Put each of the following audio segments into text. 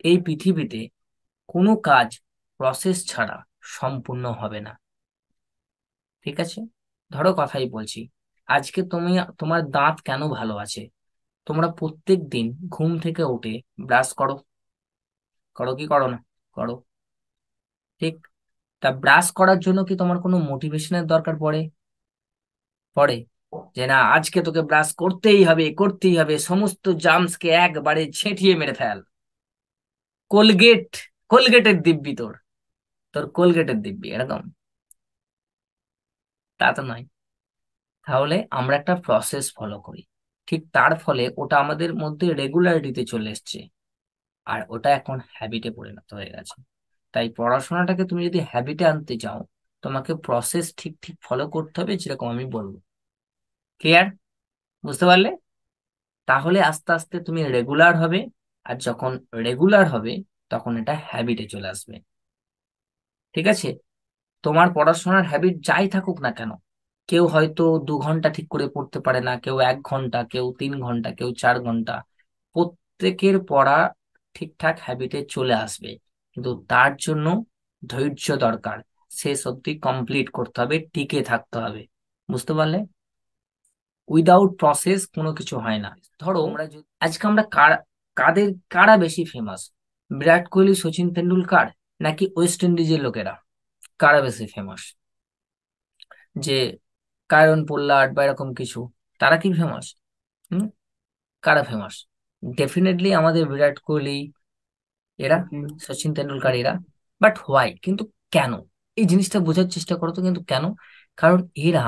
এই পৃথিবীতে কোনো কাজ প্রসেস ছাড়া সম্পূর্ণ হবে না। ঠিক আছে, ধরো কথাই বলছি, আজকে তুমি, তোমার দাঁত কেন ভালো আছে? তোমরা প্রত্যেক দিন ঘুম থেকে উঠে ব্রাশ করো, করো কি করো না? করো। ঠিক। তা ব্রাশ করার জন্য কি তোমার কোনো মোটিভেশনের দরকার পড়ে? পড়ে যে না আজকে তোকে ব্রাশ করতেই হবে, করতেই হবে, সমস্ত জার্মসকে একবারে ছেঁটিয়ে মেরে ফেল। কোলগেট, কোলগেটের দিব্যি তোর, তোর কোলগেটের দিব্যি এরকম? তা তো নয়। তাহলে আমরা একটা প্রসেস ফলো করি, ঠিক তার ফলে ওটা আমাদের মধ্যে রেগুলারিটিতে চলে এসছে, আর ওটা এখন হ্যাবিটে পরিণত হয়ে গেছে। তাই পড়াশোনাটাকে তুমি যদি হ্যাবিটে আনতে চাও, তোমাকে প্রসেস ঠিক ঠিক ফলো করতে হবে, যেরকম আমি বলবো। ক্লিয়ার? বুঝতে পারলে? তাহলে আস্তে আস্তে তুমি রেগুলার হবে, আর যখন রেগুলার হবে তখন এটা হ্যাবিটে চলে আসবে। ঠিক আছে? তোমার পড়াশোনার হ্যাবিট যাই থাকুক না কেন, কেউ হয়তো 2 ঘন্টা ঠিক করে পড়তে পারে না, কেউ 1 ঘন্টা, কেউ 3 ঘন্টা, কেউ 4 ঘন্টা, প্রত্যেকের পড়া ঠিকঠাক হ্যাবিটে চলে আসবে, কিন্তু তার জন্য ধৈর্য দরকার। শেষ অবধি কমপ্লিট করতে হবে, টিকে থাকতে হবে। বুঝতে পারলে? উইদাউট প্রসেস কোনো কিছু হয় না। ধরো আজকে আমরা কারা বেশি ফেমাস? বিরাট কোহলি, সচিন তেন্ডুলকার, নাকি ওয়েস্ট ইন্ডিজের লোকেরা? কারা বেশি ফেমাস? যে কায়রন পোল্লার্ড বা এরকম কিছু, তারা কি ফেমাস? হুম? কারা ফেমাস? ডেফিনেটলি আমাদের বিরাট কোহলি, এরা, সচিন তেন্ডুলকার, এরা। But why? কিন্তু কেন? এই জিনিসটা বোঝার চেষ্টা করো তো, কিন্তু কেন? কারণ এরা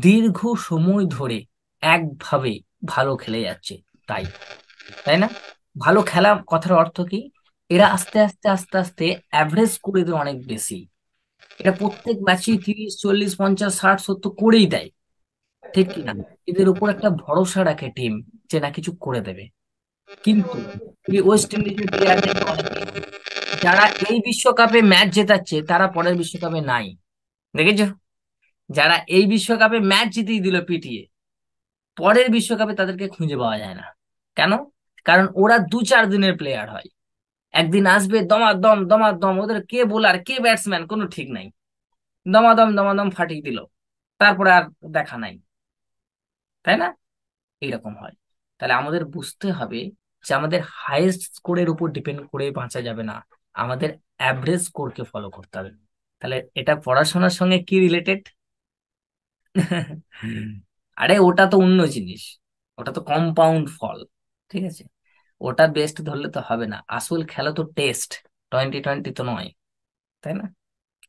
দীর্ঘ সময় ধরে একভাবে ভালো খেলে যাচ্ছে, তাই। তাই না? ভালো খেলা কথার অর্থ কি? এরা আস্তে আস্তে আস্তে আস্তে অ্যাভারেজ করে দেয় অনেক বেশি। এটা প্রত্যেক ম্যাচেই 30, 40, 50, 60, 70 করেই দেয়। ঠিক কিনা? এদের উপর একটা ভরসা রাখে টিম, যে না কিছু করে দেবে। কিন্তু এই ওয়েস্ট ইন্ডিজের প্লেয়ার দেখবে অনেকে, যারা এই বিশ্বকাপে ম্যাচ জেতাচ্ছে তারা পরের বিশ্বকাপে নাই। দেখেছো? যারা এই বিশ্বকাপে ম্যাচ জিতিয়ে দিল পিটিয়ে, পরের বিশ্বকাপে তাদেরকে খুঁজে পাওয়া যায় না। কেন? কারণ ওরা 2-4 দিনের প্লেয়ার হয়। একদিন আসবে দমাদম দমাদম, ওদের কে বোলার কে ব্যাটসম্যান কোনো ঠিক নাই, দমাদম দমাদম ফাটিয়ে দিল, তারপরে আর দেখা নাই। তাই না? এইরকম হয়। তাহলে আমাদের বুঝতে হবে যে আমাদের হাইয়েস্ট স্কোরের উপর ডিপেন্ড করে বাঁচা যাবে না, আমাদের অ্যাভারেজ স্কোরকে ফলো করতে হবে। তাহলে এটা পড়াশোনার সঙ্গে কি রিলেটেড? আরে ওটা তো অন্য জিনিস, ওটা তো কম্পাউন্ড ফল। ঠিক আছে? ওটা বেস্ট ধরলে তো হবে না, আসল খেলা তো টেস্ট, 2020 তো নয়। তাই না?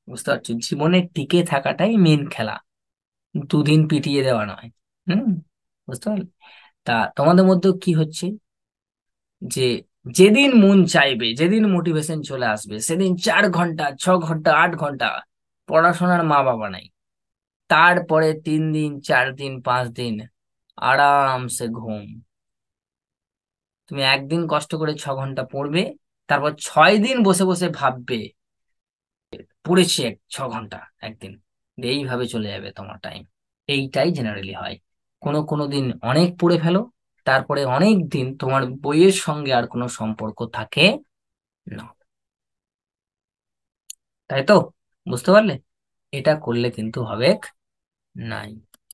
বুঝতে পারছো, জীবনে টিকে থাকাটাই মেন খেলা, 2 দিন পিটিয়ে দেওয়া নয়। হুম। বুঝতে পারলে? তা তোমাদের মধ্যেও কি হচ্ছে, যে যেদিন মন চাইবে, যেদিন মোটিভেশন চলে আসবে, সেদিন 4 ঘন্টা, 6 ঘন্টা, 8 ঘন্টা পড়াশোনার মা বাবা নাই। তারপরে 3 দিন, 4 দিন, 5 দিন আরামসে ঘুম। তুমি একদিন কষ্ট করে 6 ঘন্টা পড়বে, তারপর 6 দিন বসে বসে ভাববে পড়েছি 6 ঘন্টা একদিন। এইভাবে চলে যাবে তোমার টাইম। এইটাই জেনারেলি হয়। কোনো কোনো দিন অনেক পড়ে ফেলো, তারপরে অনেক দিন তোমার বইয়ের সঙ্গে আর কোনো সম্পর্ক থাকে না। তাই তো? বুঝতে পারলে? এটা করলে কিন্তু হবে নাই।